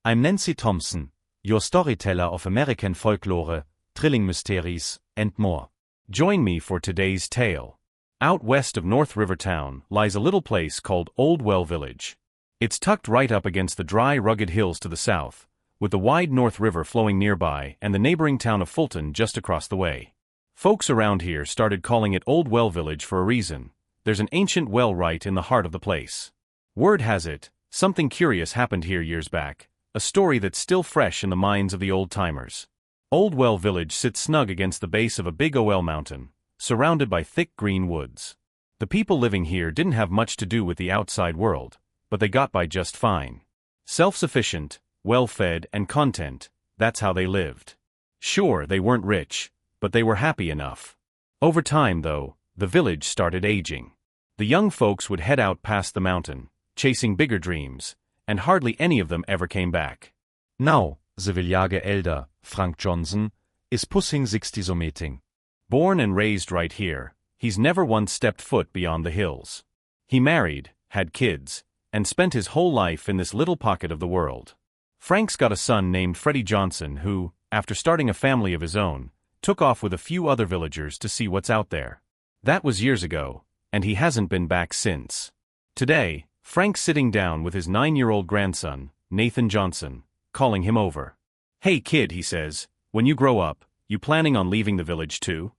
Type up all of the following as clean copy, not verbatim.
I'm Nancy Thompson, your storyteller of American folklore, thrilling mysteries, and more. Join me for today's tale. Out west of North Rivertown lies a little place called Old Well Village. It's tucked right up against the dry, rugged hills to the south, with the wide North River flowing nearby and the neighboring town of Fulton just across the way. Folks around here started calling it Old Well Village for a reason. There's an ancient well right in the heart of the place. Word has it, something curious happened here years back, a story that's still fresh in the minds of the old-timers. Old Well Village sits snug against the base of a big OL mountain, surrounded by thick green woods. The people living here didn't have much to do with the outside world, but they got by just fine. Self-sufficient, well-fed, and content, that's how they lived. Sure, they weren't rich, but they were happy enough. Over time, though, the village started aging. The young folks would head out past the mountain, chasing bigger dreams, and hardly any of them ever came back. Now, the village elder, Frank Johnson, is pushing 60 so meeting. Born and raised right here, he's never once stepped foot beyond the hills. He married, had kids, and spent his whole life in this little pocket of the world. Frank's got a son named Freddie Johnson who, after starting a family of his own, took off with a few other villagers to see what's out there. That was years ago, and he hasn't been back since. Today, Frank's sitting down with his 9-year-old grandson, Nathan Johnson, calling him over. "Hey kid," he says, "when you grow up, you planning on leaving the village too?"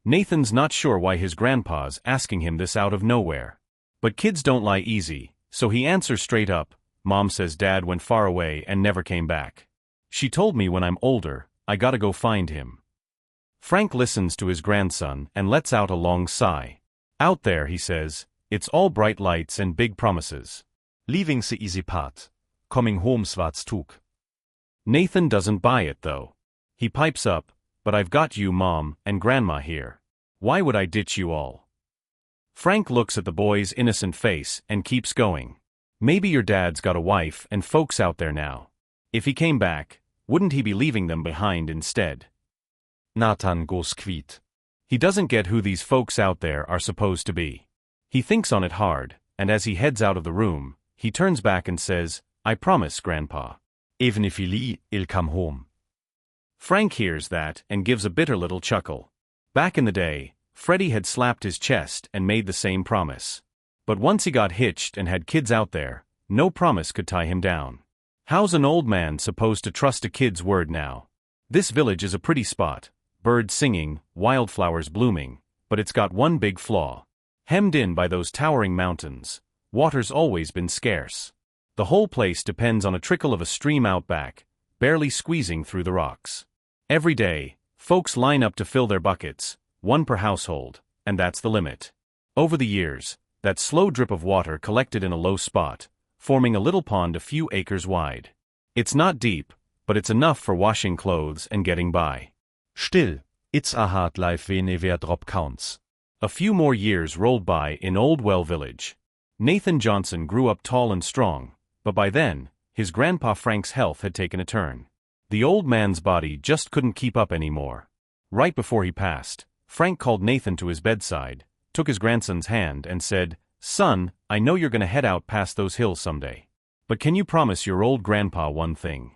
Nathan's not sure why his grandpa's asking him this out of nowhere. But kids don't lie easy, so he answers straight up, "Mom says Dad went far away and never came back. She told me when I'm older, I gotta go find him." Frank listens to his grandson and lets out a long sigh. Out there, he says, it's all bright lights and big promises. Leaving the easy part. Coming home's what's took. Nathan doesn't buy it, though. He pipes up, "But I've got you, Mom, and Grandma here. Why would I ditch you all?" Frank looks at the boy's innocent face and keeps going. "Maybe your dad's got a wife and folks out there now. If he came back, wouldn't he be leaving them behind instead?" Nathan goes quiet. He doesn't get who these folks out there are supposed to be. He thinks on it hard, and as he heads out of the room, he turns back and says, "I promise, Grandpa. Even if he lie, he'll come home." Frank hears that and gives a bitter little chuckle. Back in the day, Freddie had slapped his chest and made the same promise. But once he got hitched and had kids out there, no promise could tie him down. How's an old man supposed to trust a kid's word now? This village is a pretty spot, birds singing, wildflowers blooming, but it's got one big flaw. Hemmed in by those towering mountains, water's always been scarce. The whole place depends on a trickle of a stream out back, barely squeezing through the rocks. Every day, folks line up to fill their buckets, one per household, and that's the limit. Over the years, that slow drip of water collected in a low spot, forming a little pond a few acres wide. It's not deep, but it's enough for washing clothes and getting by. Still, it's a hard life when every drop counts. A few more years rolled by in Old Well Village. Nathan Johnson grew up tall and strong, but by then, his grandpa Frank's health had taken a turn. The old man's body just couldn't keep up anymore. Right before he passed, Frank called Nathan to his bedside, took his grandson's hand and said, "Son, I know you're gonna head out past those hills someday. But can you promise your old grandpa one thing?"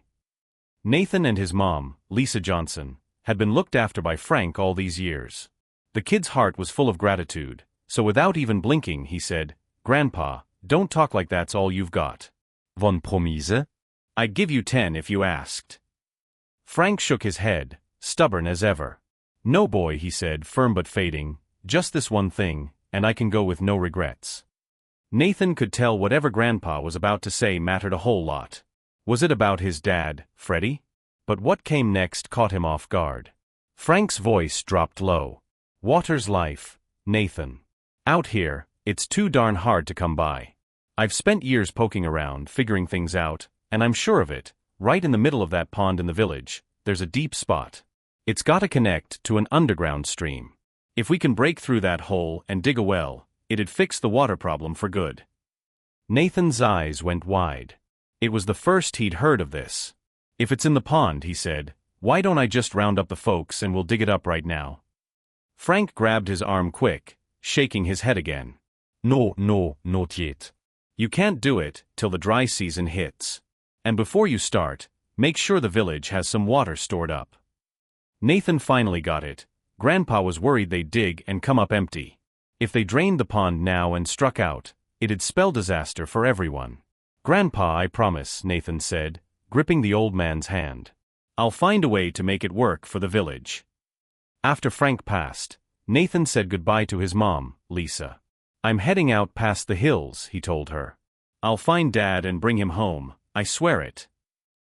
Nathan and his mom, Lisa Johnson, had been looked after by Frank all these years. The kid's heart was full of gratitude, so without even blinking he said, "Grandpa, don't talk like that's all you've got." Von Promise? "I'd give you 10 if you asked." Frank shook his head, stubborn as ever. "No boy," he said, firm but fading, "just this one thing, and I can go with no regrets." Nathan could tell whatever Grandpa was about to say mattered a whole lot. Was it about his dad, Freddie? But what came next caught him off guard. Frank's voice dropped low. "Water's life, Nathan. Out here, it's too darn hard to come by. I've spent years poking around, figuring things out, and I'm sure of it, right in the middle of that pond in the village, there's a deep spot. It's gotta connect to an underground stream. If we can break through that hole and dig a well, it'd fix the water problem for good." Nathan's eyes went wide. It was the first he'd heard of this. "If it's in the pond," he said, "why don't I just round up the folks and we'll dig it up right now?" Frank grabbed his arm quick, shaking his head again. No, not yet. "You can't do it till the dry season hits. And before you start, make sure the village has some water stored up. Nathan finally got it. Grandpa was worried they'd dig and come up empty. If they drained the pond now and struck out, it'd spell disaster for everyone. Grandpa, I promise, Nathan said, gripping the old man's hand. I'll find a way to make it work for the village. After Frank passed, Nathan said goodbye to his mom, Lisa. I'm heading out past the hills, he told her. I'll find Dad and bring him home, I swear it.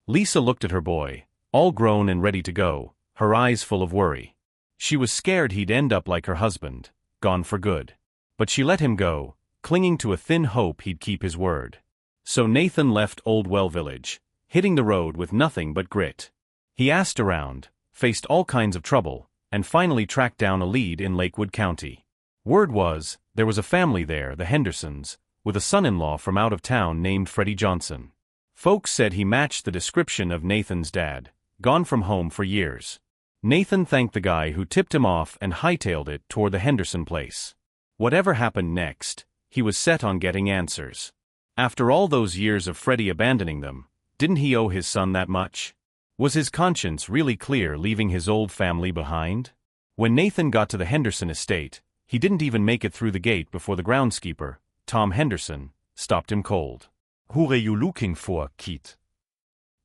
Lisa looked at her boy, all grown and ready to go, her eyes full of worry. She was scared he'd end up like her husband, gone for good. But she let him go, clinging to a thin hope he'd keep his word. So Nathan left Old Well Village, hitting the road with nothing but grit. He asked around, faced all kinds of trouble, and finally tracked down a lead in Lakewood County. Word was, there was a family there, the Hendersons, with a son-in-law from out of town named Freddie Johnson. Folks said he matched the description of Nathan's dad, gone from home for years. Nathan thanked the guy who tipped him off and hightailed it toward the Henderson place. Whatever happened next, he was set on getting answers. After all those years of Freddie abandoning them, didn't he owe his son that much? Was his conscience really clear leaving his old family behind? When Nathan got to the Henderson estate, he didn't even make it through the gate before the groundskeeper, Tom Henderson, stopped him cold. Who are you looking for, Keith?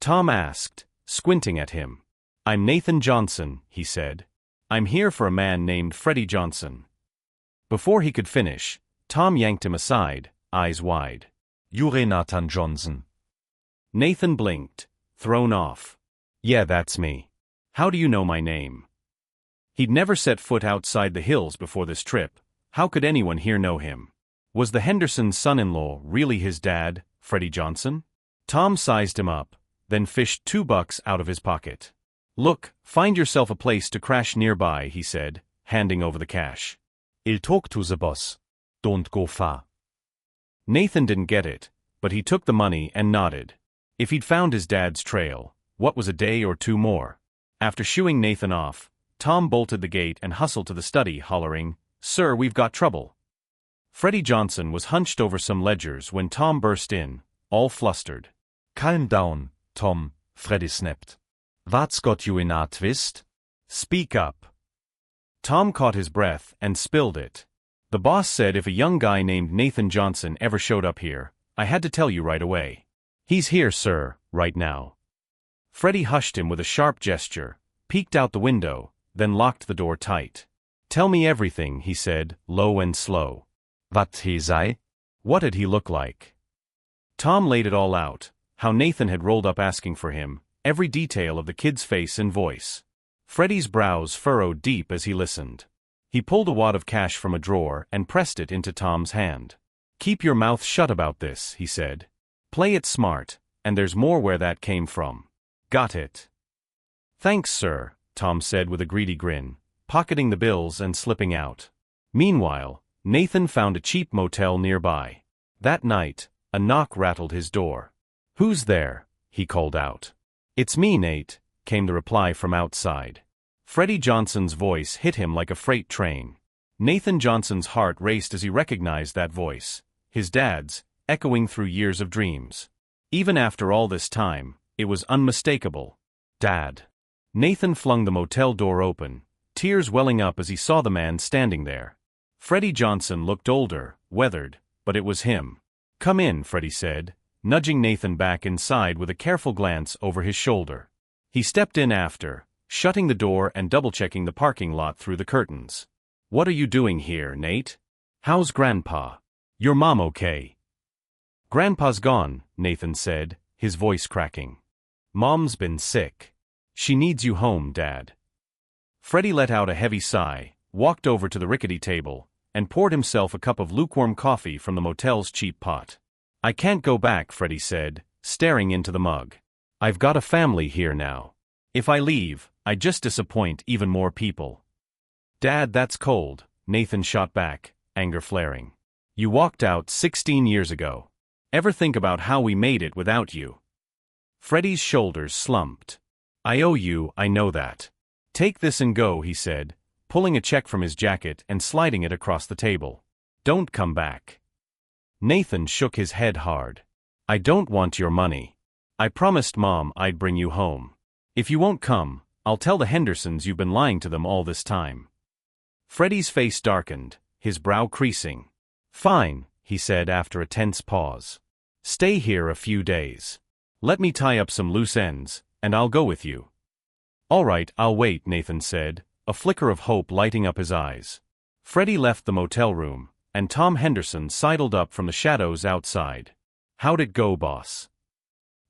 Tom asked, squinting at him. I'm Nathan Johnson, he said. I'm here for a man named Freddie Johnson. Before he could finish, Tom yanked him aside, eyes wide. You're Nathan Johnson. Nathan blinked, thrown off. Yeah, that's me. How do you know my name? He'd never set foot outside the hills before this trip. How could anyone here know him? Was the Henderson's son-in-law really his dad, Freddie Johnson? Tom sized him up, then fished $2 out of his pocket. Look, find yourself a place to crash nearby, he said, handing over the cash. I'll talk to the boss. Don't go far. Nathan didn't get it, but he took the money and nodded. If he'd found his dad's trail, what was a day or two more? After shooing Nathan off, Tom bolted the gate and hustled to the study, hollering, "Sir, we've got trouble." Freddie Johnson was hunched over some ledgers when Tom burst in, all flustered. Calm down, Tom, Freddie snapped. What's got you in a twist? Speak up. Tom caught his breath and spilled it. The boss said if a young guy named Nathan Johnson ever showed up here, I had to tell you right away. He's here, sir, right now. Freddie hushed him with a sharp gesture, peeked out the window, then locked the door tight. Tell me everything, he said, low and slow. What he say? What did he look like? Tom laid it all out, how Nathan had rolled up asking for him, every detail of the kid's face and voice. Freddie's brows furrowed deep as he listened. He pulled a wad of cash from a drawer and pressed it into Tom's hand. Keep your mouth shut about this, he said. Play it smart, and there's more where that came from. Got it. Thanks, sir, Tom said with a greedy grin, pocketing the bills and slipping out. Meanwhile, Nathan found a cheap motel nearby. That night, a knock rattled his door. Who's there? He called out. It's me, Nate, came the reply from outside. Freddie Johnson's voice hit him like a freight train. Nathan Johnson's heart raced as he recognized that voice, his dad's, echoing through years of dreams. Even after all this time, it was unmistakable. Dad. Nathan flung the motel door open, tears welling up as he saw the man standing there. Freddie Johnson looked older, weathered, but it was him. Come in, Freddie said, nudging Nathan back inside with a careful glance over his shoulder. He stepped in after, shutting the door and double-checking the parking lot through the curtains. What are you doing here, Nate? How's Grandpa? Your mom okay? Grandpa's gone, Nathan said, his voice cracking. Mom's been sick. She needs you home, Dad. Freddie let out a heavy sigh, walked over to the rickety table, and poured himself a cup of lukewarm coffee from the motel's cheap pot. I can't go back, Freddie said, staring into the mug. I've got a family here now. If I leave, I just disappoint even more people. Dad, that's cold, Nathan shot back, anger flaring. You walked out 16 years ago. Ever think about how we made it without you? Freddie's shoulders slumped. I owe you, I know that. Take this and go, he said, pulling a check from his jacket and sliding it across the table. Don't come back. Nathan shook his head hard. I don't want your money. I promised Mom I'd bring you home. If you won't come, I'll tell the Hendersons you've been lying to them all this time." Freddie's face darkened, his brow creasing. "Fine," he said after a tense pause. "Stay here a few days. Let me tie up some loose ends, and I'll go with you." "All right, I'll wait," Nathan said, a flicker of hope lighting up his eyes. Freddie left the motel room, and Tom Henderson sidled up from the shadows outside. "How'd it go, boss?"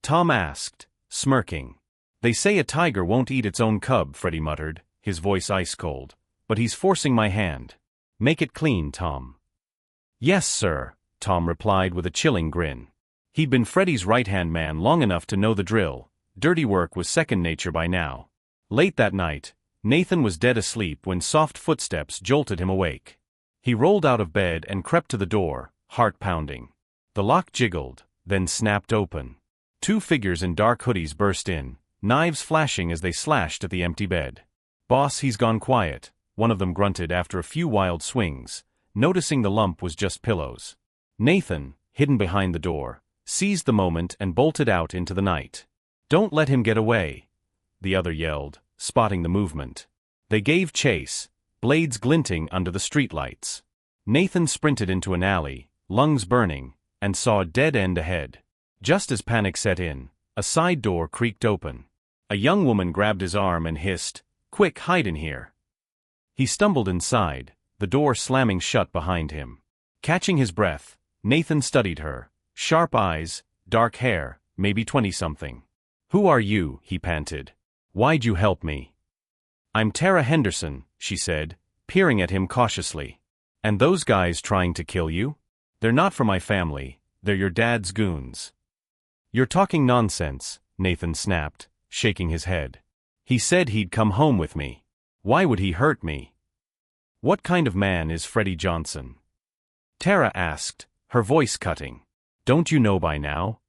Tom asked, smirking. "They say a tiger won't eat its own cub," Freddie muttered, his voice ice-cold. "But he's forcing my hand. Make it clean, Tom." "Yes, sir," Tom replied with a chilling grin. He'd been Freddie's right-hand man long enough to know the drill. Dirty work was second nature by now. Late that night, Nathan was dead asleep when soft footsteps jolted him awake. He rolled out of bed and crept to the door, heart pounding. The lock jiggled, then snapped open. Two figures in dark hoodies burst in, knives flashing as they slashed at the empty bed. "Boss, he's gone quiet," one of them grunted after a few wild swings, noticing the lump was just pillows. Nathan, hidden behind the door, seized the moment and bolted out into the night. "Don't let him get away," the other yelled, spotting the movement. They gave chase, blades glinting under the streetlights. Nathan sprinted into an alley, lungs burning, and saw a dead end ahead. Just as panic set in, a side door creaked open. A young woman grabbed his arm and hissed, "Quick, hide in here." He stumbled inside, the door slamming shut behind him. Catching his breath, Nathan studied her. Sharp eyes, dark hair, maybe 20-something. "Who are you?" he panted. "Why'd you help me?" "I'm Tara Henderson," she said, peering at him cautiously. "And those guys trying to kill you? They're not for my family, they're your dad's goons." "You're talking nonsense," Nathan snapped, shaking his head. "He said he'd come home with me. Why would he hurt me?" "What kind of man is Freddie Johnson?" Tara asked, her voice cutting. "Don't you know by now?"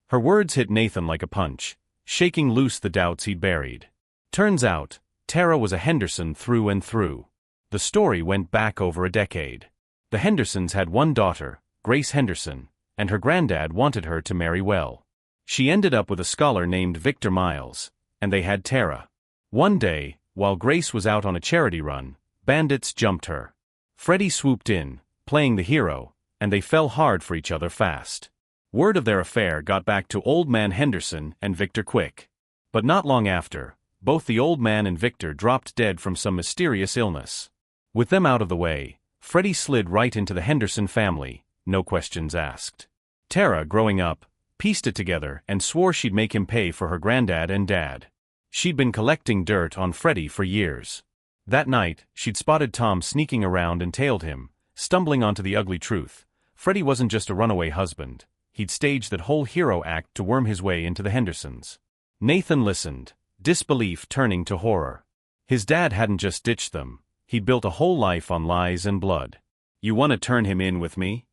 Her words hit Nathan like a punch, shaking loose the doubts he'd buried. Turns out, Tara was a Henderson through and through. The story went back over a decade. The Hendersons had one daughter, Grace Henderson, and her granddad wanted her to marry well. She ended up with a scholar named Victor Miles, and they had Tara. One day, while Grace was out on a charity run, bandits jumped her. Freddie swooped in, playing the hero, and they fell hard for each other fast. Word of their affair got back to Old Man Henderson and Victor quick. But not long after, both the old man and Victor dropped dead from some mysterious illness. With them out of the way, Freddie slid right into the Henderson family, no questions asked. Tara, growing up, pieced it together and swore she'd make him pay for her granddad and dad. She'd been collecting dirt on Freddie for years. That night, she'd spotted Tom sneaking around and tailed him, stumbling onto the ugly truth. Freddie wasn't just a runaway husband. He'd staged that whole hero act to worm his way into the Hendersons. Nathan listened, disbelief turning to horror. His dad hadn't just ditched them. He'd built a whole life on lies and blood. "You want to turn him in with me?"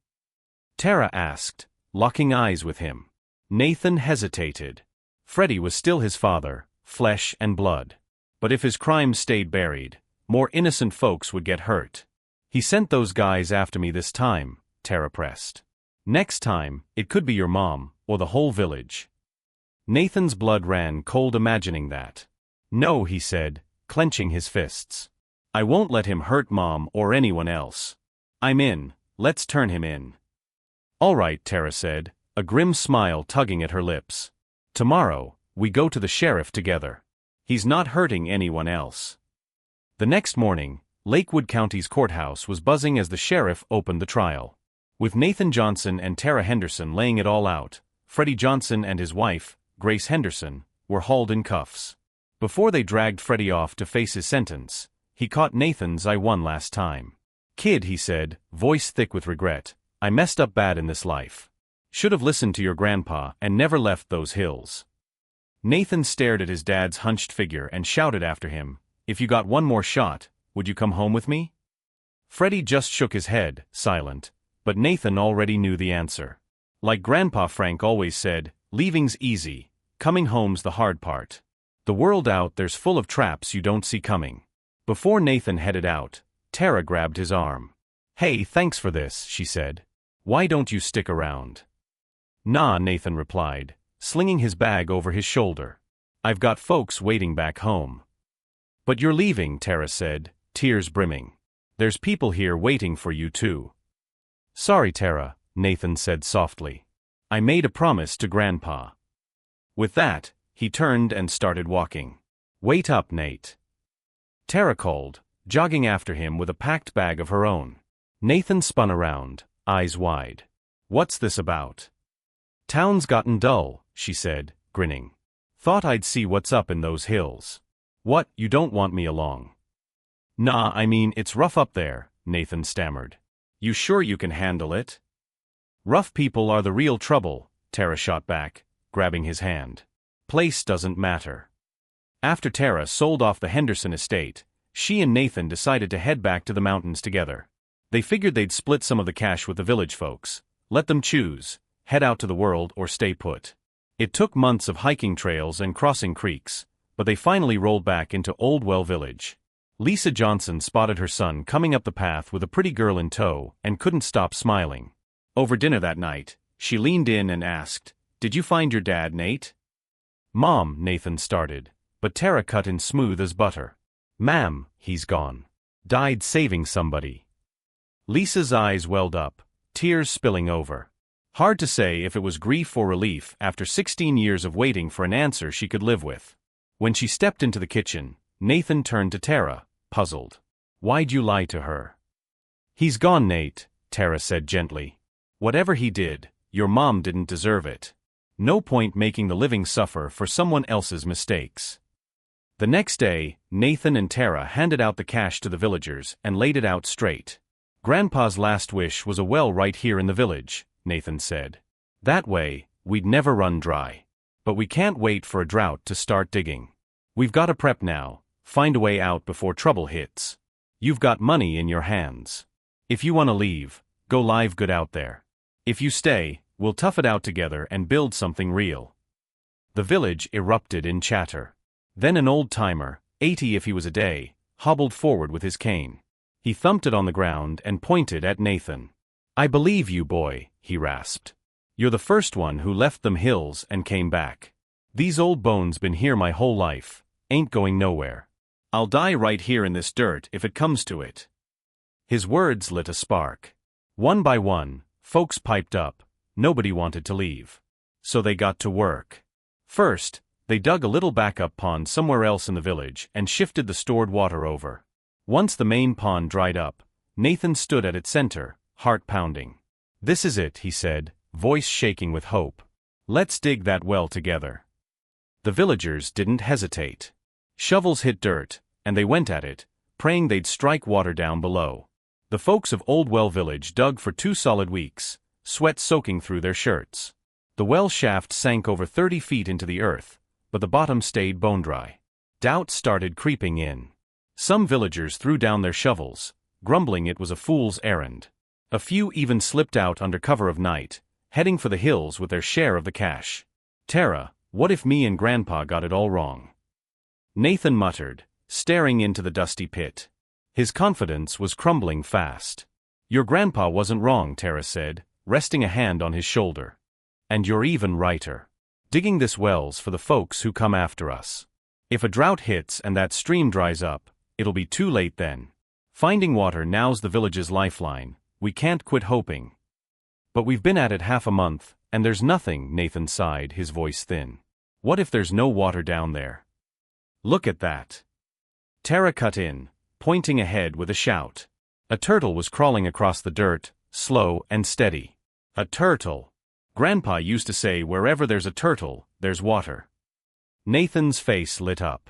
Tara asked, locking eyes with him. Nathan hesitated. Freddie was still his father, flesh and blood. But if his crimes stayed buried, more innocent folks would get hurt. "He sent those guys after me this time," Tara pressed. "Next time, it could be your mom, or the whole village." Nathan's blood ran cold imagining that. "No," he said, clenching his fists. "I won't let him hurt Mom or anyone else. I'm in, let's turn him in." "All right," Tara said, a grim smile tugging at her lips. "Tomorrow, we go to the sheriff together. He's not hurting anyone else." The next morning, Lakewood County's courthouse was buzzing as the sheriff opened the trial. With Nathan Johnson and Tara Henderson laying it all out, Freddie Johnson and his wife, Grace Henderson, were hauled in cuffs. Before they dragged Freddie off to face his sentence, he caught Nathan's eye one last time. "Kid," he said, voice thick with regret, "I messed up bad in this life. Should have listened to your grandpa and never left those hills." Nathan stared at his dad's hunched figure and shouted after him, "If you got one more shot, would you come home with me?" Freddie just shook his head, silent, but Nathan already knew the answer. Like Grandpa Frank always said, leaving's easy, coming home's the hard part. The world out there's full of traps you don't see coming. Before Nathan headed out, Tara grabbed his arm. "Hey, thanks for this," she said. "Why don't you stick around?" "Nah," Nathan replied, slinging his bag over his shoulder. "I've got folks waiting back home." "But you're leaving," Tara said, tears brimming. "There's people here waiting for you too." "Sorry, Tara," Nathan said softly. "I made a promise to Grandpa." With that, he turned and started walking. "Wait up, Nate," Tara called, jogging after him with a packed bag of her own. Nathan spun around, eyes wide. "What's this about?" "Town's gotten dull," she said, grinning. "Thought I'd see what's up in those hills." "What, you don't want me along?" "Nah, I mean it's rough up there," Nathan stammered. "You sure you can handle it?" "Rough people are the real trouble," Tara shot back, grabbing his hand. "Place doesn't matter." After Tara sold off the Henderson estate, she and Nathan decided to head back to the mountains together. They figured they'd split some of the cash with the village folks, let them choose, head out to the world or stay put. It took months of hiking trails and crossing creeks, but they finally rolled back into Old Well Village. Lisa Johnson spotted her son coming up the path with a pretty girl in tow and couldn't stop smiling. Over dinner that night, she leaned in and asked, "Did you find your dad, Nate?" "Mom," Nathan started, but Tara cut in smooth as butter. "Ma'am, he's gone. Died saving somebody." Lisa's eyes welled up, tears spilling over. Hard to say if it was grief or relief after 16 years of waiting for an answer she could live with. When she stepped into the kitchen, Nathan turned to Tara, puzzled. "Why'd you lie to her?" "He's gone, Nate," Tara said gently. "Whatever he did, your mom didn't deserve it. No point making the living suffer for someone else's mistakes." The next day, Nathan and Tara handed out the cash to the villagers and laid it out straight. "Grandpa's last wish was a well right here in the village," Nathan said. "That way, we'd never run dry. But we can't wait for a drought to start digging. We've got to prep now, find a way out before trouble hits. You've got money in your hands. If you want to leave, go live good out there. If you stay, we'll tough it out together and build something real." The village erupted in chatter. Then an old-timer, 80 if he was a day, hobbled forward with his cane. He thumped it on the ground and pointed at Nathan. "I believe you, boy," he rasped. "You're the first one who left them hills and came back. These old bones been here my whole life, ain't going nowhere. I'll die right here in this dirt if it comes to it." His words lit a spark. One by one, folks piped up. Nobody wanted to leave. So they got to work. First, they dug a little backup pond somewhere else in the village and shifted the stored water over. Once the main pond dried up, Nathan stood at its center, heart pounding. "This is it," he said, voice shaking with hope. "Let's dig that well together." The villagers didn't hesitate. Shovels hit dirt, and they went at it, praying they'd strike water down below. The folks of Old Well Village dug for 2 solid weeks, sweat soaking through their shirts. The well shaft sank over 30 feet into the earth, but the bottom stayed bone-dry. Doubt started creeping in. Some villagers threw down their shovels, grumbling it was a fool's errand. A few even slipped out under cover of night, heading for the hills with their share of the cash. "Tara, what if me and Grandpa got it all wrong?" Nathan muttered, staring into the dusty pit. His confidence was crumbling fast. "Your grandpa wasn't wrong," Tara said, resting a hand on his shoulder. "And you're even righter. Digging this well's for the folks who come after us. If a drought hits and that stream dries up, it'll be too late then. Finding water now's the village's lifeline. We can't quit hoping." "But we've been at it half a month, and there's nothing," Nathan sighed, his voice thin. "What if there's no water down there?" "Look at that." Tara cut in, pointing ahead with a shout. A turtle was crawling across the dirt, slow and steady. A turtle. Grandpa used to say wherever there's a turtle, there's water. Nathan's face lit up.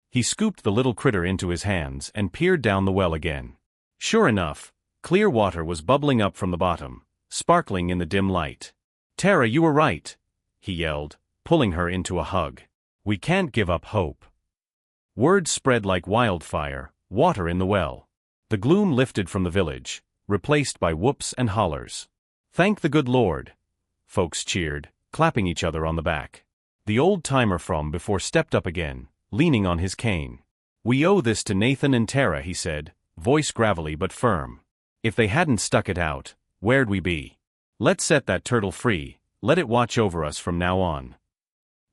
He scooped the little critter into his hands and peered down the well again. Sure enough, clear water was bubbling up from the bottom, sparkling in the dim light. "Tara, you were right," he yelled, pulling her into a hug. "We can't give up hope." Word spread like wildfire, water in the well. The gloom lifted from the village, replaced by whoops and hollers. "Thank the good Lord," folks cheered, clapping each other on the back. The old-timer from before stepped up again, leaning on his cane. "We owe this to Nathan and Tara," he said, voice gravelly but firm. "If they hadn't stuck it out, where'd we be? Let's set that turtle free, let it watch over us from now on."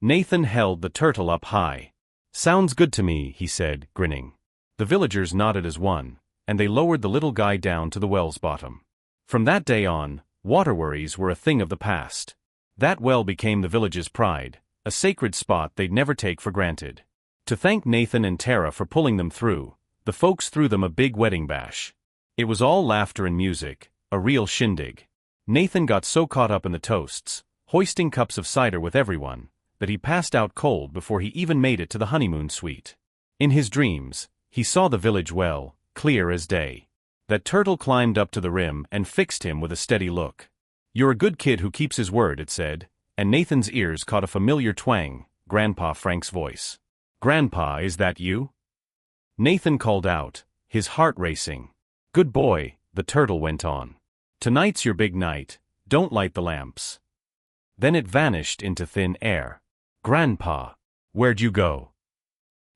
Nathan held the turtle up high. "Sounds good to me," he said, grinning. The villagers nodded as one, and they lowered the little guy down to the well's bottom. From that day on, water worries were a thing of the past. That well became the village's pride, a sacred spot they'd never take for granted. To thank Nathan and Tara for pulling them through, the folks threw them a big wedding bash. It was all laughter and music, a real shindig. Nathan got so caught up in the toasts, hoisting cups of cider with everyone, that he passed out cold before he even made it to the honeymoon suite. In his dreams, he saw the village well, clear as day. That turtle climbed up to the rim and fixed him with a steady look. "You're a good kid who keeps his word," it said, and Nathan's ears caught a familiar twang, Grandpa Frank's voice. "Grandpa, is that you?" Nathan called out, his heart racing. "Good boy," the turtle went on. "Tonight's your big night, don't light the lamps." Then it vanished into thin air. "Grandpa, where'd you go?"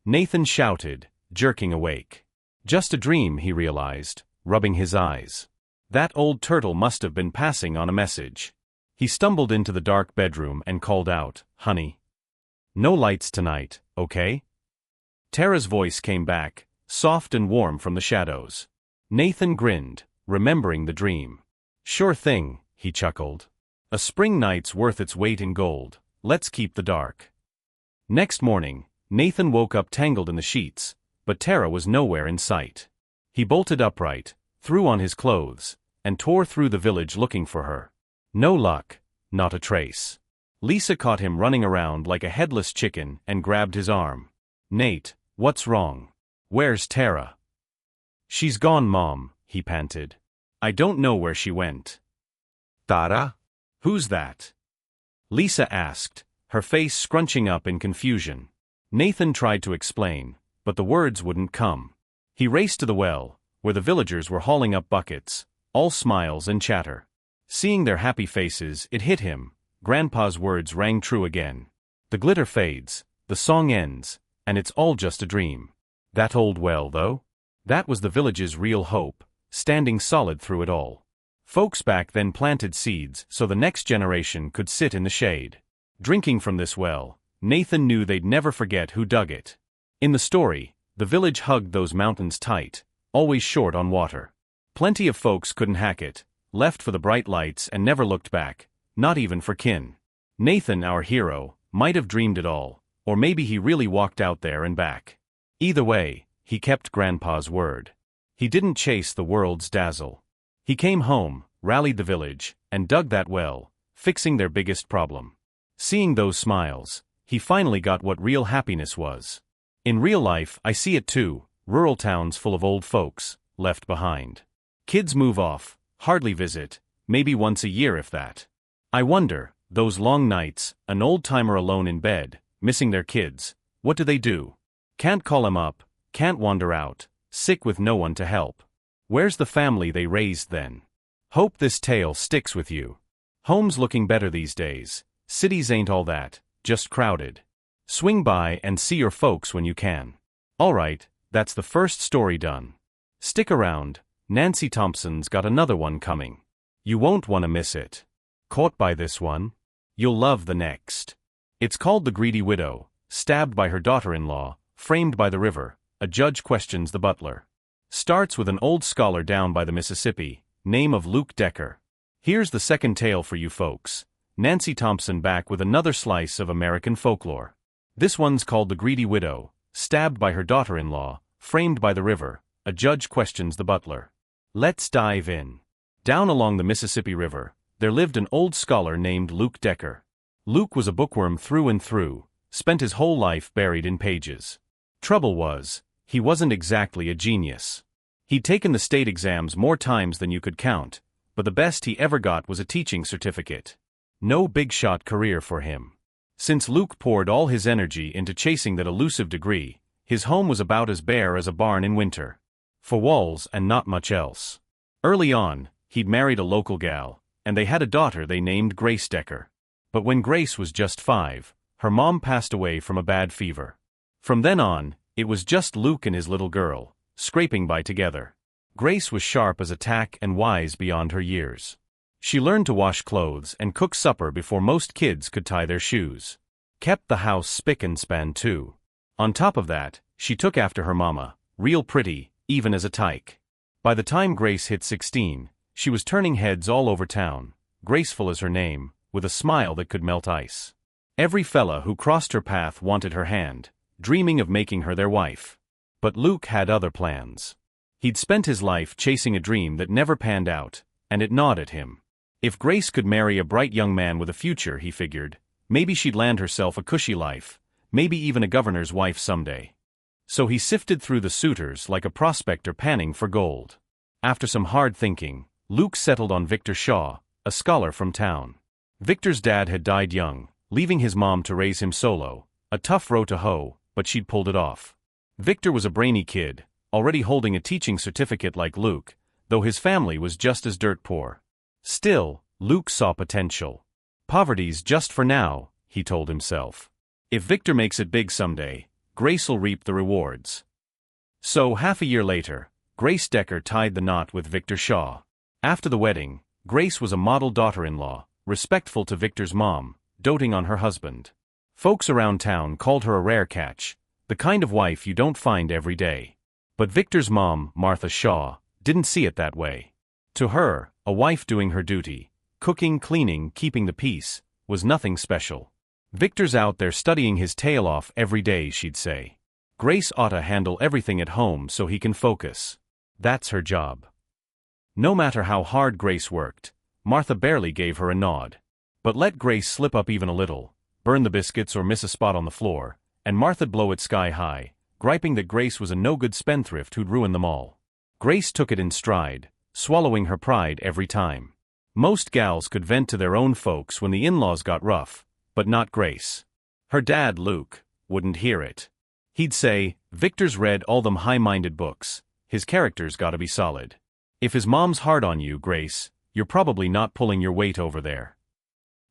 Nathan shouted, jerking awake. Just a dream, he realized, rubbing his eyes. That old turtle must have been passing on a message. He stumbled into the dark bedroom and called out, "Honey. No lights tonight, okay?" Tara's voice came back, soft and warm from the shadows. Nathan grinned, remembering the dream. "Sure thing," he chuckled. "A spring night's worth its weight in gold, let's keep the dark." Next morning, Nathan woke up tangled in the sheets, but Tara was nowhere in sight. He bolted upright, threw on his clothes, and tore through the village looking for her. No luck, not a trace. Lisa caught him running around like a headless chicken and grabbed his arm. "Nate, what's wrong? Where's Tara?" "She's gone, Mom," he panted. "I don't know where she went." "Tara? Who's that?" Lisa asked, her face scrunching up in confusion. Nathan tried to explain, but the words wouldn't come. He raced to the well, where the villagers were hauling up buckets, all smiles and chatter. Seeing their happy faces, it hit him. Grandpa's words rang true again. The glitter fades, the song ends, and it's all just a dream. That old well, though? That was the village's real hope, standing solid through it all. Folks back then planted seeds so the next generation could sit in the shade. Drinking from this well, Nathan knew they'd never forget who dug it. In the story, the village hugged those mountains tight, always short on water. Plenty of folks couldn't hack it, left for the bright lights and never looked back, not even for kin. Nathan, our hero, might have dreamed it all, or maybe he really walked out there and back. Either way, he kept Grandpa's word. He didn't chase the world's dazzle. He came home, rallied the village, and dug that well, fixing their biggest problem. Seeing those smiles, he finally got what real happiness was. In real life, I see it too, rural towns full of old folks, left behind. Kids move off, hardly visit, maybe once a year if that. I wonder, those long nights, an old-timer alone in bed, missing their kids, what do? Can't call 'em up, can't wander out, sick with no one to help. Where's the family they raised then? Hope this tale sticks with you. Homes looking better these days, cities ain't all that, just crowded. Swing by and see your folks when you can. Alright, that's the first story done. Stick around, Nancy Thompson's got another one coming. You won't want to miss it. Caught by this one? You'll love the next. It's called The Greedy Widow, stabbed by her daughter-in-law, framed by the river, a judge questions the butler. Starts with an old scholar down by the Mississippi, name of Luke Decker. Here's the second tale for you folks. Nancy Thompson back with another slice of American folklore. This one's called The Greedy Widow, stabbed by her daughter-in-law, framed by the river, a judge questions the butler. Let's dive in. Down along the Mississippi River, there lived an old scholar named Luke Decker. Luke was a bookworm through and through, spent his whole life buried in pages. Trouble was, he wasn't exactly a genius. He'd taken the state exams more times than you could count, but the best he ever got was a teaching certificate. No big-shot career for him. Since Luke poured all his energy into chasing that elusive degree, his home was about as bare as a barn in winter. For walls and not much else. Early on, he'd married a local gal, and they had a daughter they named Grace Decker. But when Grace was just 5, her mom passed away from a bad fever. From then on, it was just Luke and his little girl, scraping by together. Grace was sharp as a tack and wise beyond her years. She learned to wash clothes and cook supper before most kids could tie their shoes. kept the house spick and span too. On top of that, she took after her mama, real pretty, even as a tyke. By the time Grace hit 16, she was turning heads all over town, graceful as her name, with a smile that could melt ice. Every fella who crossed her path wanted her hand, dreaming of making her their wife. But Luke had other plans. He'd spent his life chasing a dream that never panned out, and it gnawed at him. If Grace could marry a bright young man with a future, he figured, maybe she'd land herself a cushy life, maybe even a governor's wife someday. So he sifted through the suitors like a prospector panning for gold. After some hard thinking, Luke settled on Victor Shaw, a scholar from town. Victor's dad had died young, leaving his mom to raise him solo, a tough row to hoe, but she'd pulled it off. Victor was a brainy kid, already holding a teaching certificate like Luke, though his family was just as dirt poor. Still, Luke saw potential. Poverty's just for now, he told himself. If Victor makes it big someday, Grace'll reap the rewards. So half a year later, Grace Decker tied the knot with Victor Shaw. After the wedding, Grace was a model daughter-in-law, respectful to Victor's mom, doting on her husband. Folks around town called her a rare catch, the kind of wife you don't find every day. But Victor's mom, Martha Shaw, didn't see it that way. To her, a wife doing her duty, cooking, cleaning, keeping the peace, was nothing special. Victor's out there studying his tail off every day, she'd say. Grace ought to handle everything at home so he can focus. That's her job. No matter how hard Grace worked, Martha barely gave her a nod. But let Grace slip up even a little, burn the biscuits or miss a spot on the floor, and Martha'd blow it sky high, griping that Grace was a no-good spendthrift who'd ruin them all. Grace took it in stride, swallowing her pride every time. Most gals could vent to their own folks when the in-laws got rough, but not Grace. Her dad, Luke, wouldn't hear it. He'd say, Victor's read all them high-minded books, his character's gotta be solid. If his mom's hard on you, Grace, you're probably not pulling your weight over there.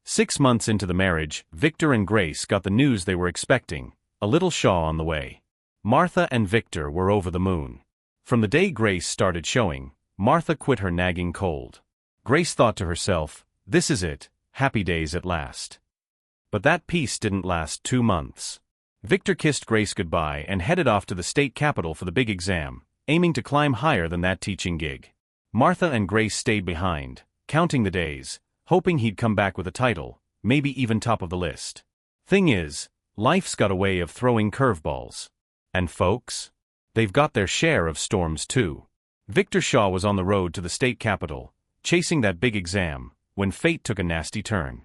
6 months into the marriage, Victor and Grace got the news they were expecting, a little Shaw on the way. Martha and Victor were over the moon. From the day Grace started showing, Martha quit her nagging cold. Grace thought to herself, this is it, happy days at last. But that peace didn't last 2 months. Victor kissed Grace goodbye and headed off to the state capitol for the big exam, aiming to climb higher than that teaching gig. Martha and Grace stayed behind, counting the days, hoping he'd come back with a title, maybe even top of the list. Thing is, life's got a way of throwing curveballs. And folks? They've got their share of storms too. Victor Shaw was on the road to the state capitol, chasing that big exam, when fate took a nasty turn.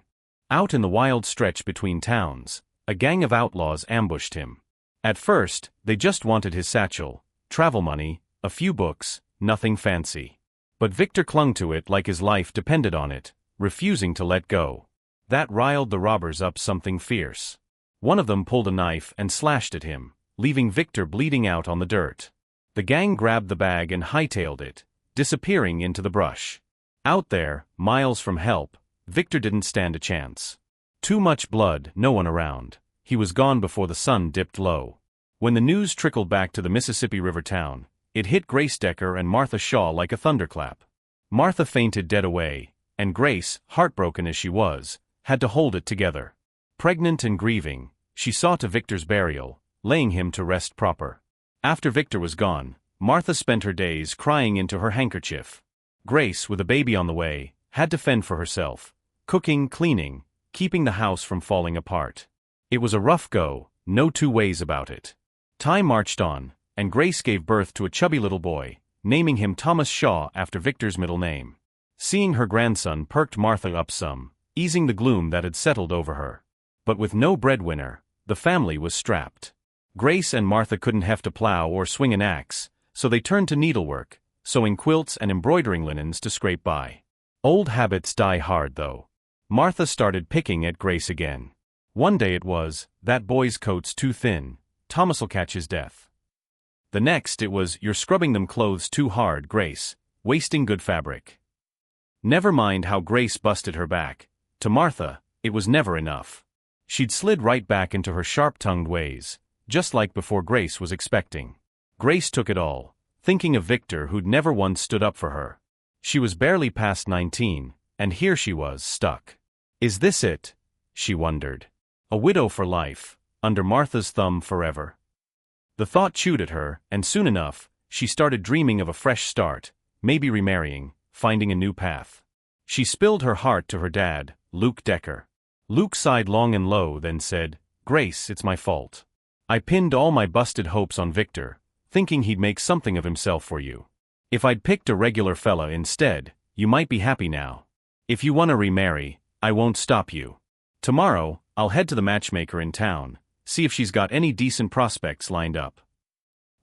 Out in the wild stretch between towns, a gang of outlaws ambushed him. At first, they just wanted his satchel, travel money, a few books, nothing fancy. But Victor clung to it like his life depended on it, refusing to let go. That riled the robbers up something fierce. One of them pulled a knife and slashed at him, leaving Victor bleeding out on the dirt. The gang grabbed the bag and hightailed it, disappearing into the brush. Out there, miles from help, Victor didn't stand a chance. Too much blood, no one around. He was gone before the sun dipped low. When the news trickled back to the Mississippi River town, it hit Grace Decker and Martha Shaw like a thunderclap. Martha fainted dead away, and Grace, heartbroken as she was, had to hold it together. Pregnant and grieving, she saw to Victor's burial, laying him to rest proper. After Victor was gone, Martha spent her days crying into her handkerchief. Grace, with a baby on the way, had to fend for herself, cooking, cleaning, keeping the house from falling apart. It was a rough go, no two ways about it. Time marched on, and Grace gave birth to a chubby little boy, naming him Thomas Shaw after Victor's middle name. Seeing her grandson perked Martha up some, easing the gloom that had settled over her. But with no breadwinner, the family was strapped. Grace and Martha couldn't heft a plow or swing an axe, so they turned to needlework, sewing quilts and embroidering linens to scrape by. Old habits die hard, though. Martha started picking at Grace again. One day it was, that boy's coat's too thin, Thomas'll catch his death. The next it was, you're scrubbing them clothes too hard, Grace, wasting good fabric. Never mind how Grace busted her back. To Martha, it was never enough. She'd slid right back into her sharp-tongued ways, just like before Grace was expecting. Grace took it all, thinking of Victor who'd never once stood up for her. She was barely past 19, and here she was, stuck. Is this it? She wondered. A widow for life, under Martha's thumb forever. The thought chewed at her, and soon enough, she started dreaming of a fresh start, maybe remarrying, finding a new path. She spilled her heart to her dad, Luke Decker. Luke sighed long and low, then said, "Grace, it's my fault. I pinned all my busted hopes on Victor, thinking he'd make something of himself for you. If I'd picked a regular fella instead, you might be happy now. If you want to remarry, I won't stop you. Tomorrow, I'll head to the matchmaker in town, see if she's got any decent prospects lined up."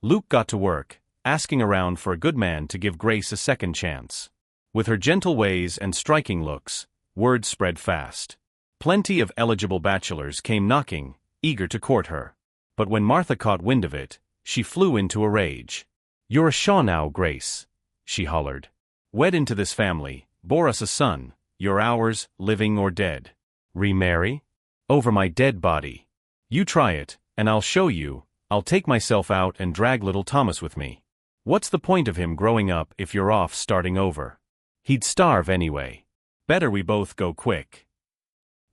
Luke got to work, asking around for a good man to give Grace a second chance. With her gentle ways and striking looks, word spread fast. Plenty of eligible bachelors came knocking, eager to court her. But when Martha caught wind of it, she flew into a rage. "You're a Shaw now, Grace," she hollered. "Wed into this family, bore us a son, you're ours, living or dead. Remarry? Over my dead body. You try it, and I'll show you. I'll take myself out and drag little Thomas with me. What's the point of him growing up if you're off starting over? He'd starve anyway. Better we both go quick."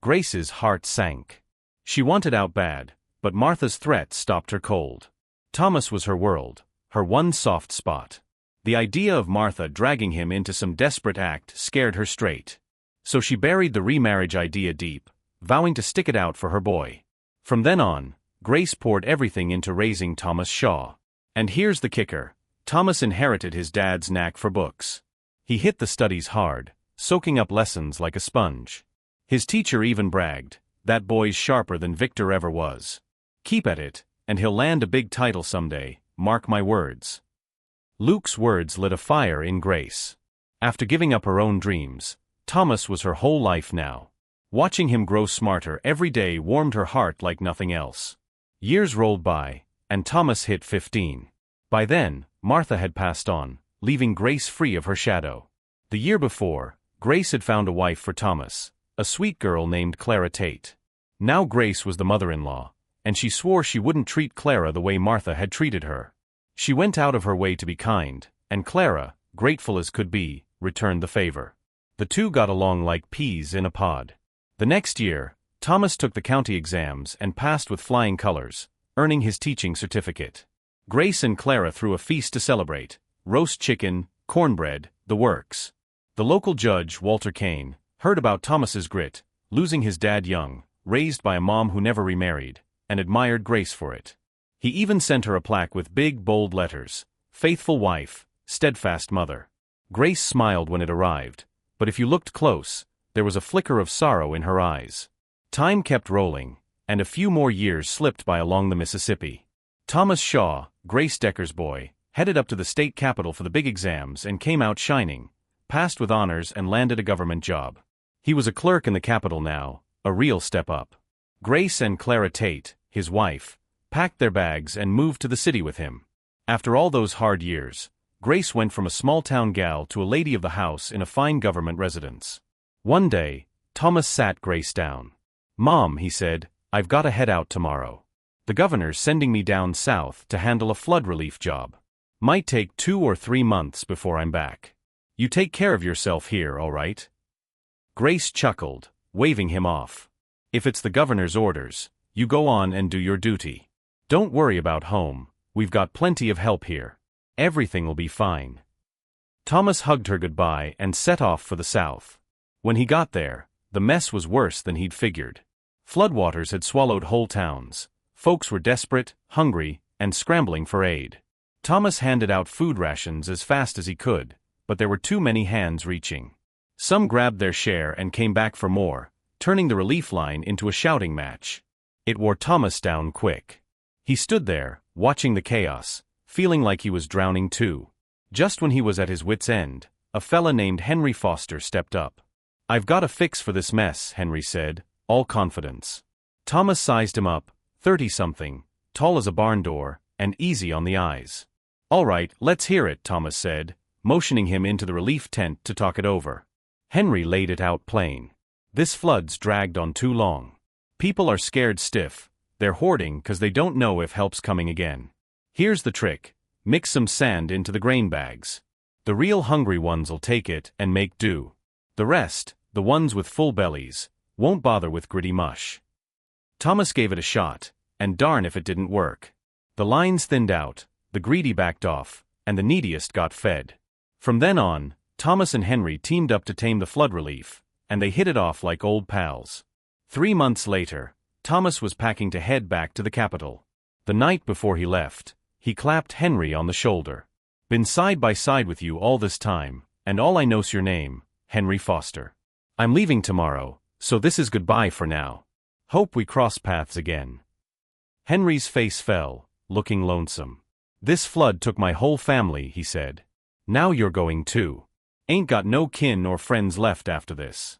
Grace's heart sank. She wanted out bad, but Martha's threat stopped her cold. Thomas was her world, her one soft spot. The idea of Martha dragging him into some desperate act scared her straight. So she buried the remarriage idea deep, vowing to stick it out for her boy. From then on, Grace poured everything into raising Thomas Shaw. And here's the kicker: Thomas inherited his dad's knack for books. He hit the studies hard, soaking up lessons like a sponge. His teacher even bragged, "That boy's sharper than Victor ever was. Keep at it, and he'll land a big title someday, mark my words." Luke's words lit a fire in Grace. After giving up her own dreams, Thomas was her whole life now. Watching him grow smarter every day warmed her heart like nothing else. Years rolled by, and Thomas hit 15. By then, Martha had passed on, leaving Grace free of her shadow. The year before, Grace had found a wife for Thomas, a sweet girl named Clara Tate. Now Grace was the mother-in-law, and she swore she wouldn't treat Clara the way Martha had treated her. She went out of her way to be kind, and Clara, grateful as could be, returned the favor. The two got along like peas in a pod. The next year, Thomas took the county exams and passed with flying colors, earning his teaching certificate. Grace and Clara threw a feast to celebrate: roast chicken, cornbread, the works. The local judge, Walter Kane, heard about Thomas's grit, losing his dad young, raised by a mom who never remarried, and admired Grace for it. He even sent her a plaque with big, bold letters: "Faithful wife, steadfast mother." Grace smiled when it arrived, but if you looked close, there was a flicker of sorrow in her eyes. Time kept rolling, and a few more years slipped by along the Mississippi. Thomas Shaw, Grace Decker's boy, headed up to the state capitol for the big exams and came out shining, passed with honors and landed a government job. He was a clerk in the capitol now, a real step up. Grace and Clara Tate, his wife, packed their bags and moved to the city with him. After all those hard years, Grace went from a small-town gal to a lady of the house in a fine government residence. One day, Thomas sat Grace down. "Mom," he said, "I've got to head out tomorrow. The governor's sending me down south to handle a flood relief job. Might take 2 or 3 months before I'm back. You take care of yourself here, all right?" Grace chuckled, waving him off. "If it's the governor's orders, you go on and do your duty. Don't worry about home, we've got plenty of help here. Everything'll be fine." Thomas hugged her goodbye and set off for the south. When he got there, the mess was worse than he'd figured. Floodwaters had swallowed whole towns. Folks were desperate, hungry, and scrambling for aid. Thomas handed out food rations as fast as he could, but there were too many hands reaching. Some grabbed their share and came back for more, turning the relief line into a shouting match. It wore Thomas down quick. He stood there, watching the chaos, feeling like he was drowning too. Just when he was at his wit's end, a fella named Henry Foster stepped up. "I've got a fix for this mess," Henry said, all confidence. Thomas sized him up, 30-something, tall as a barn door, and easy on the eyes. "All right, let's hear it," Thomas said, motioning him into the relief tent to talk it over. Henry laid it out plain. "This flood's dragged on too long. People are scared stiff, they're hoarding 'cause they don't know if help's coming again. Here's the trick: mix some sand into the grain bags. The real hungry ones'll take it and make do. The rest, the ones with full bellies, won't bother with gritty mush." Thomas gave it a shot, and darn if it didn't work. The lines thinned out, the greedy backed off, and the neediest got fed. From then on, Thomas and Henry teamed up to tame the flood relief, and they hit it off like old pals. 3 months later, Thomas was packing to head back to the capital. The night before he left, he clapped Henry on the shoulder. "Been side by side with you all this time, and all I know's your name, Henry Foster. I'm leaving tomorrow, so this is goodbye for now. Hope we cross paths again." Henry's face fell, looking lonesome. "This flood took my whole family," he said. "Now you're going too. Ain't got no kin or friends left after this."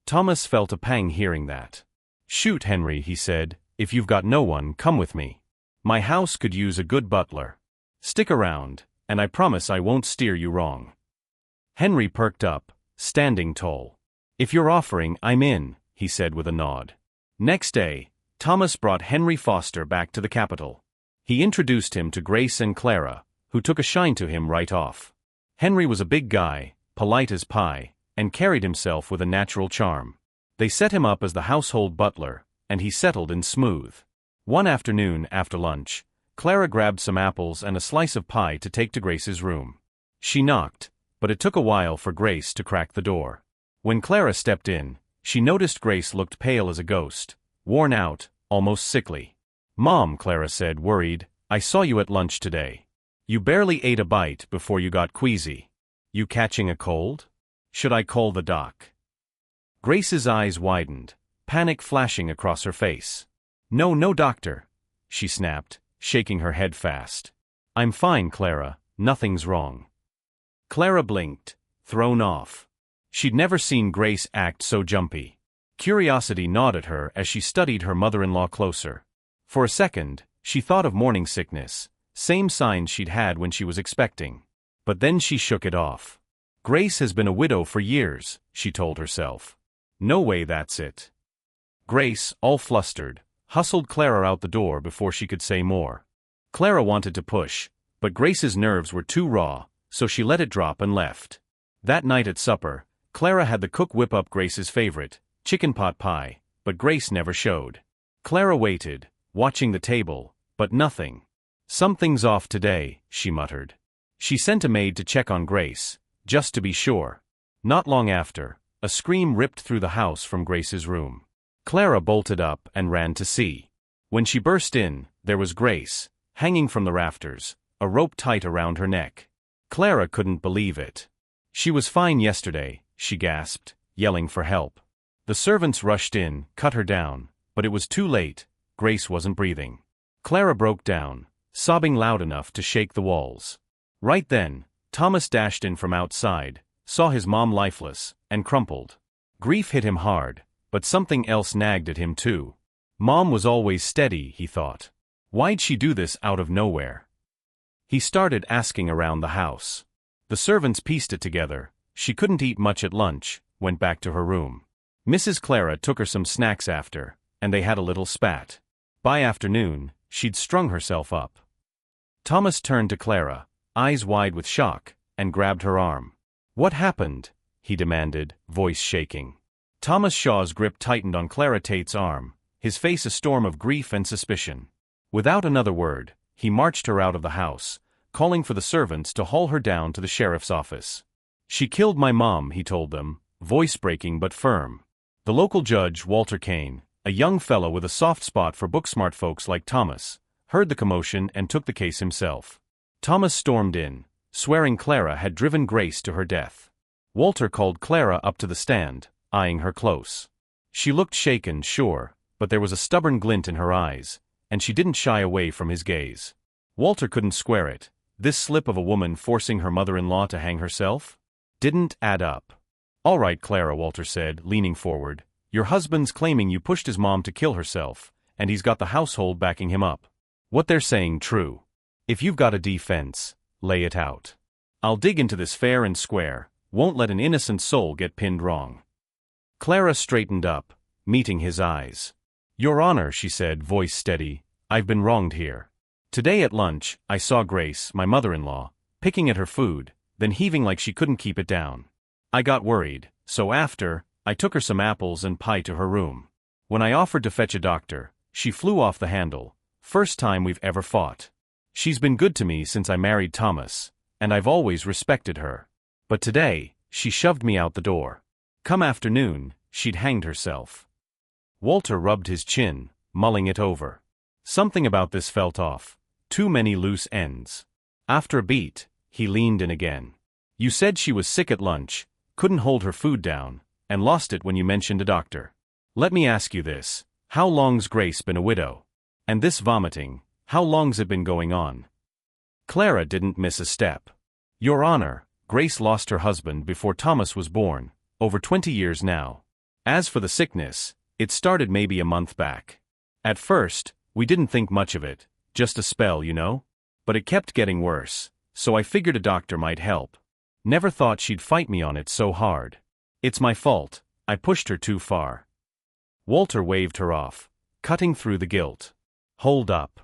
Thomas felt a pang hearing that. "Shoot, Henry," he said, "if you've got no one, come with me. My house could use a good butler. Stick around, and I promise I won't steer you wrong." Henry perked up, standing tall. "If you're offering, I'm in," he said with a nod. Next day, Thomas brought Henry Foster back to the capital. He introduced him to Grace and Clara, who took a shine to him right off. Henry was a big guy, polite as pie, and carried himself with a natural charm. They set him up as the household butler, and he settled in smooth. One afternoon, after lunch, Clara grabbed some apples and a slice of pie to take to Grace's room. She knocked, but it took a while for Grace to crack the door. When Clara stepped in, she noticed Grace looked pale as a ghost, worn out, almost sickly. "Mom," Clara said, worried, "I saw you at lunch today. You barely ate a bite before you got queasy. You catching a cold? Should I call the doc?" Grace's eyes widened, panic flashing across her face. "No, no, doctor," she snapped, shaking her head fast. "I'm fine, Clara, nothing's wrong." Clara blinked, thrown off. She'd never seen Grace act so jumpy. Curiosity gnawed at her as she studied her mother-in-law closer. For a second, she thought of morning sickness, same signs she'd had when she was expecting. But then she shook it off. Grace has been a widow for years, she told herself. No way that's it. Grace, all flustered, hustled Clara out the door before she could say more. Clara wanted to push, but Grace's nerves were too raw, so she let it drop and left. That night at supper, Clara had the cook whip up Grace's favorite, chicken pot pie, but Grace never showed. Clara waited, watching the table, but nothing. "Something's off today," she muttered. She sent a maid to check on Grace, just to be sure. Not long after, a scream ripped through the house from Grace's room. Clara bolted up and ran to see. When she burst in, there was Grace, hanging from the rafters, a rope tight around her neck. Clara couldn't believe it. "She was fine yesterday," she gasped, yelling for help. The servants rushed in, cut her down, but it was too late. Grace wasn't breathing. Clara broke down, sobbing loud enough to shake the walls. Right then, Thomas dashed in from outside, saw his mom lifeless, and crumpled. Grief hit him hard, but something else nagged at him too. Mom was always steady, he thought. Why'd she do this out of nowhere? He started asking around the house. The servants pieced it together. She couldn't eat much at lunch, went back to her room. Mrs. Clara took her some snacks after, and they had a little spat. By afternoon, she'd strung herself up. Thomas turned to Clara, eyes wide with shock, and grabbed her arm. "What happened?" he demanded, voice shaking. Thomas Shaw's grip tightened on Clara Tate's arm, his face a storm of grief and suspicion. Without another word, he marched her out of the house, calling for the servants to haul her down to the sheriff's office. "She killed my mom," he told them, voice breaking but firm. The local judge, Walter Kane, a young fellow with a soft spot for book-smart folks like Thomas, heard the commotion and took the case himself. Thomas stormed in, swearing Clara had driven Grace to her death. Walter called Clara up to the stand, eyeing her close. She looked shaken, sure, but there was a stubborn glint in her eyes, and she didn't shy away from his gaze. Walter couldn't square it. This slip of a woman forcing her mother-in-law to hang herself? Didn't add up. "All right, Clara," Walter said, leaning forward. "Your husband's claiming you pushed his mom to kill herself, and he's got the household backing him up. What they're saying true. If you've got a defense, lay it out. I'll dig into this fair and square, won't let an innocent soul get pinned wrong." Clara straightened up, meeting his eyes. "Your Honor," she said, voice steady, "I've been wronged here. Today at lunch, I saw Grace, my mother-in-law, picking at her food, then heaving like she couldn't keep it down. I got worried, so after, I took her some apples and pie to her room. When I offered to fetch a doctor, she flew off the handle. First time we've ever fought. She's been good to me since I married Thomas, and I've always respected her. But today, she shoved me out the door. Come afternoon, she'd hanged herself. Walter rubbed his chin, mulling it over. Something about this felt off. Too many loose ends. After a beat, he leaned in again. You said she was sick at lunch, couldn't hold her food down, and lost it when you mentioned a doctor. Let me ask you this. How long's Grace been a widow? And this vomiting, how long's it been going on? Clara didn't miss a step. Your Honor, Grace lost her husband before Thomas was born, over 20 years now. As for the sickness, it started maybe a month back. At first, we didn't think much of it, just a spell, you know? But it kept getting worse, so I figured a doctor might help. Never thought she'd fight me on it so hard. It's my fault, I pushed her too far. Walter waved her off, cutting through the guilt. Hold up.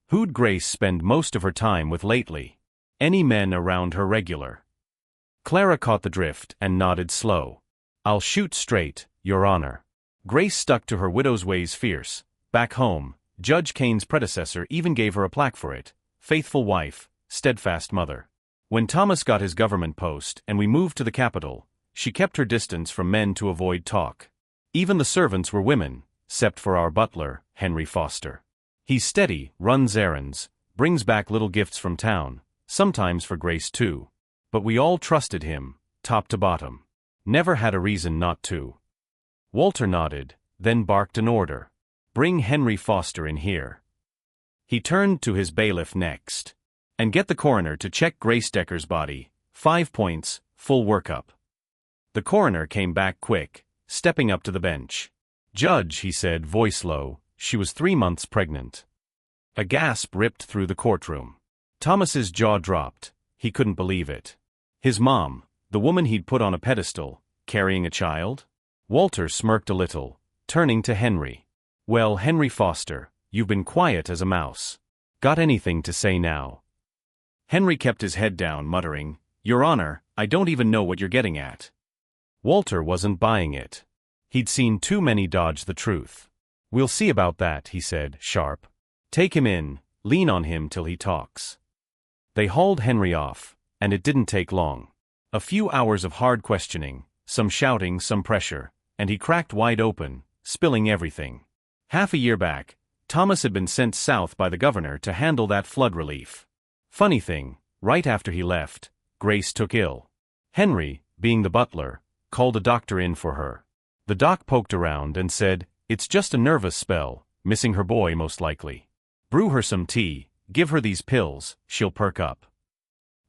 Who'd Grace spend most of her time with lately? Any men around her regular? Clara caught the drift and nodded slow. I'll shoot straight, Your Honor. Grace stuck to her widow's ways fierce. Back home, Judge Kane's predecessor even gave her a plaque for it. Faithful wife, steadfast mother. When Thomas got his government post and we moved to the capital, she kept her distance from men to avoid talk. Even the servants were women, except for our butler, Henry Foster. He's steady, runs errands, brings back little gifts from town, sometimes for Grace too. But we all trusted him, top to bottom. Never had a reason not to. Walter nodded, then barked an order. Bring Henry Foster in here. He turned to his bailiff next. And get the coroner to check Grace Decker's body. 5 points, full workup. The coroner came back quick, stepping up to the bench. Judge, he said, voice low, she was 3 months pregnant. A gasp ripped through the courtroom. Thomas's jaw dropped. He couldn't believe it. His mom, the woman he'd put on a pedestal, carrying a child? Walter smirked a little, turning to Henry. Well, Henry Foster, you've been quiet as a mouse. Got anything to say now? Henry kept his head down, muttering, Your Honor, I don't even know what you're getting at. Walter wasn't buying it. He'd seen too many dodge the truth. We'll see about that, he said, sharp. Take him in, lean on him till he talks. They hauled Henry off, and it didn't take long. A few hours of hard questioning, some shouting, some pressure, and he cracked wide open, spilling everything. Half a year back, Thomas had been sent south by the governor to handle that flood relief. Funny thing, right after he left, Grace took ill. Henry, being the butler, called a doctor in for her. The doc poked around and said, It's just a nervous spell, missing her boy most likely. Brew her some tea, give her these pills, she'll perk up.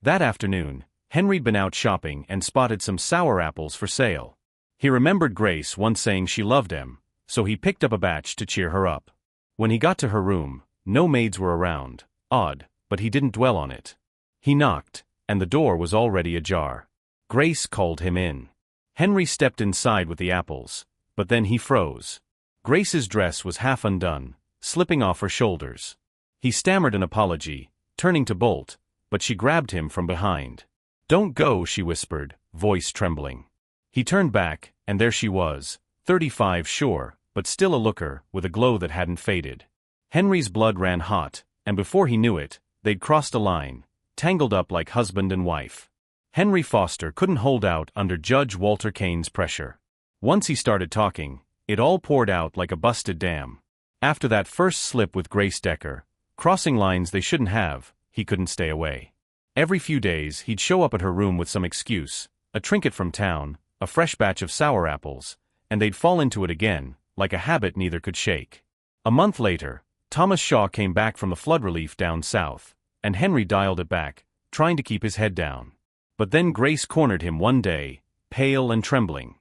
That afternoon, Henry'd been out shopping and spotted some sour apples for sale. He remembered Grace once saying she loved him, so he picked up a batch to cheer her up. When he got to her room, no maids were around. Odd, but he didn't dwell on it. He knocked, and the door was already ajar. Grace called him in. Henry stepped inside with the apples, but then he froze. Grace's dress was half undone, slipping off her shoulders. He stammered an apology, turning to bolt, but she grabbed him from behind. Don't go, she whispered, voice trembling. He turned back, and there she was, 35 sure, but still a looker, with a glow that hadn't faded. Henry's blood ran hot, and before he knew it, they'd crossed a line, tangled up like husband and wife. Henry Foster couldn't hold out under Judge Walter Kane's pressure. Once he started talking, it all poured out like a busted dam. After that first slip with Grace Decker, crossing lines they shouldn't have, he couldn't stay away. Every few days he'd show up at her room with some excuse, a trinket from town, a fresh batch of sour apples, and they'd fall into it again, like a habit neither could shake. A month later, Thomas Shaw came back from the flood relief down south, and Henry dialed it back, trying to keep his head down. But then Grace cornered him one day, pale and trembling.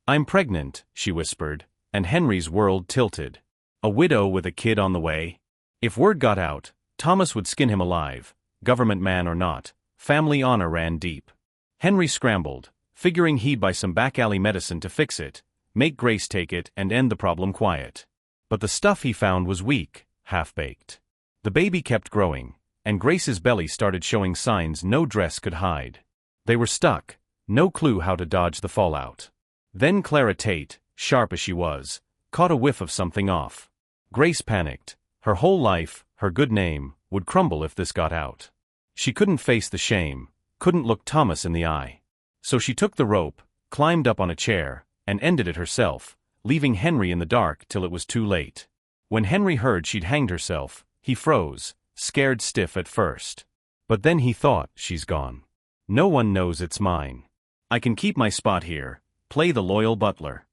I'm pregnant, she whispered, and Henry's world tilted. A widow with a kid on the way? If word got out, Thomas would skin him alive, government man or not. Family honor ran deep. Henry scrambled, figuring he'd buy some back-alley medicine to fix it, make Grace take it and end the problem quiet. But the stuff he found was weak, half-baked. The baby kept growing, and Grace's belly started showing signs no dress could hide. They were stuck, no clue how to dodge the fallout. Then Clara Tate, sharp as she was, caught a whiff of something off. Grace panicked. Her whole life, her good name, would crumble if this got out. She couldn't face the shame, couldn't look Thomas in the eye. So she took the rope, climbed up on a chair, and ended it herself, leaving Henry in the dark till it was too late. When Henry heard she'd hanged herself, he froze, scared stiff at first. But then he thought, she's gone. No one knows it's mine. I can keep my spot here, play the loyal butler.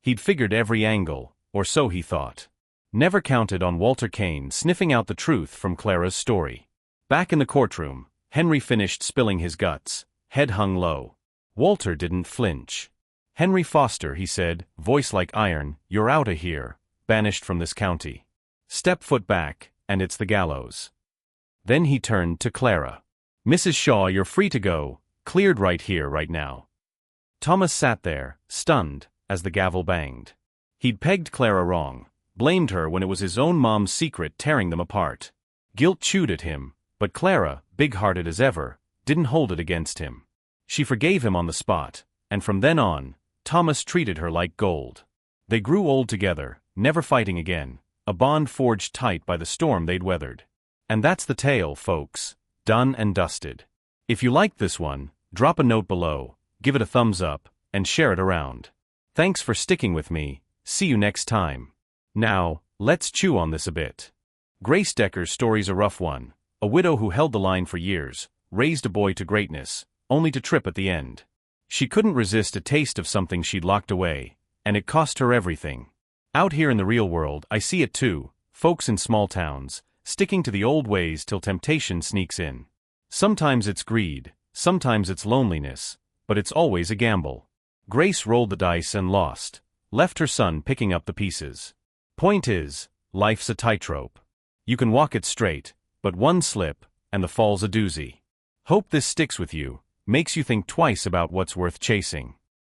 He'd figured every angle, or so he thought. Never counted on Walter Kane sniffing out the truth from Clara's story. Back in the courtroom, Henry finished spilling his guts, head hung low. Walter didn't flinch. "Henry Foster," he said, voice like iron, "you're outta here, banished from this county. Step foot back, and it's the gallows." Then he turned to Clara. "Mrs. Shaw, you're free to go, cleared right here, right now." Thomas sat there, stunned, as the gavel banged. He'd pegged Clara wrong, blamed her when it was his own mom's secret tearing them apart. Guilt chewed at him, but Clara, big-hearted as ever, didn't hold it against him. She forgave him on the spot, and from then on, Thomas treated her like gold. They grew old together, never fighting again, a bond forged tight by the storm they'd weathered. And that's the tale, folks, done and dusted. If you liked this one, drop a note below, give it a thumbs up, and share it around. Thanks for sticking with me, see you next time. Now, let's chew on this a bit. Grace Decker's story's a rough one, a widow who held the line for years, raised a boy to greatness, only to trip at the end. She couldn't resist a taste of something she'd locked away, and it cost her everything. Out here in the real world, I see it too, folks in small towns, sticking to the old ways till temptation sneaks in. Sometimes it's greed, sometimes it's loneliness, but it's always a gamble. Grace rolled the dice and lost, left her son picking up the pieces. Point is, life's a tightrope. You can walk it straight, but one slip, and the fall's a doozy. Hope this sticks with you, makes you think twice about what's worth chasing.